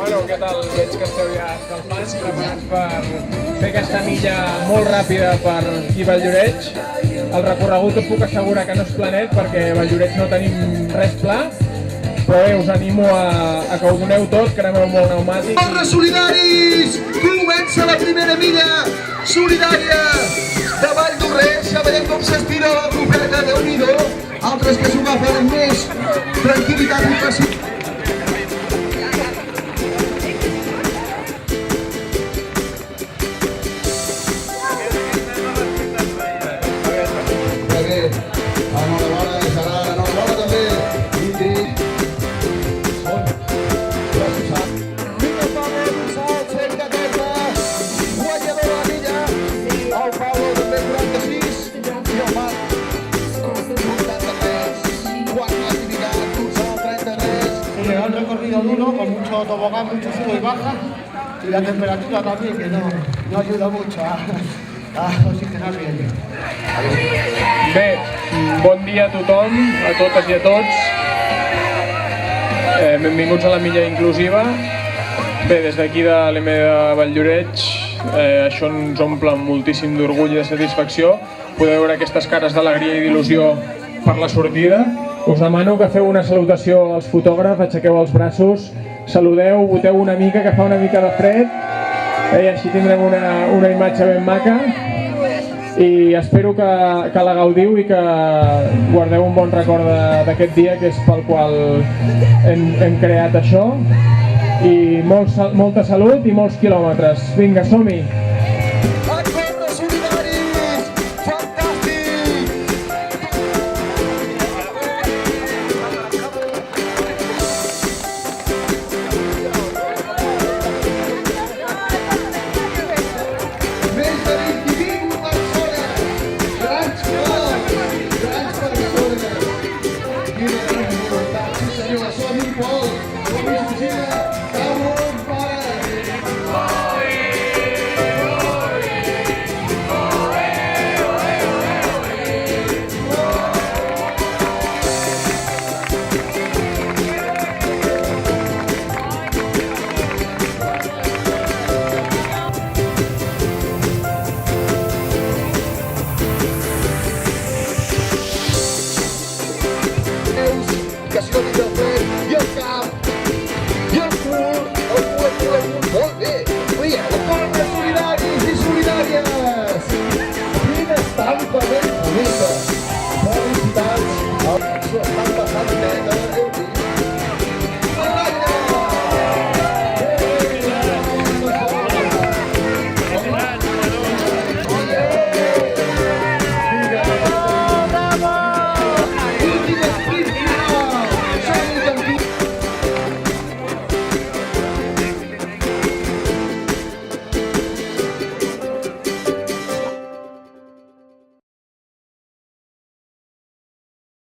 Bueno, què tal? Veig que esteu ja escalfant, preparats per fer aquesta milla molt ràpida per aquí Valldoreix. El recorregut us puc assegurar que no és planet perquè a Valldoreix no tenim res pla, però bé, us animo a que ho doneu tot, que aneu molt pneumàtic. Corre, solidaris! Comença la primera milla solidària de Valldoreix. Ja veiem com s'estira la grupeta, Déu-n'hi-do. Altres que s'ho agafen amb més tranquil·litat i facilitat. Un recorrido duro, con mucho tobogán, mucho sube y baja, y la temperatura también, que no ayuda mucho a oxigenar bien. Bé, bon dia a tothom, a totes i a tots. Benvinguts a la milla inclusiva. Bé, des d'aquí de l'EM de Valldoreix, això ens omple moltíssim d'orgull i de satisfacció. Podeu veure aquestes cares d'alegria i d'il·lusió per la sortida. Us demano que feu una salutació als fotògrafs, aixequeu els braços, saludeu, boteu una mica, que fa una mica de fred, i així tindrem una imatge ben maca. I espero que la gaudiu i que guardeu un bon record d'aquest dia, que és pel qual hem creat això. I molta salut i molts quilòmetres. Vinga, som-hi! Que si no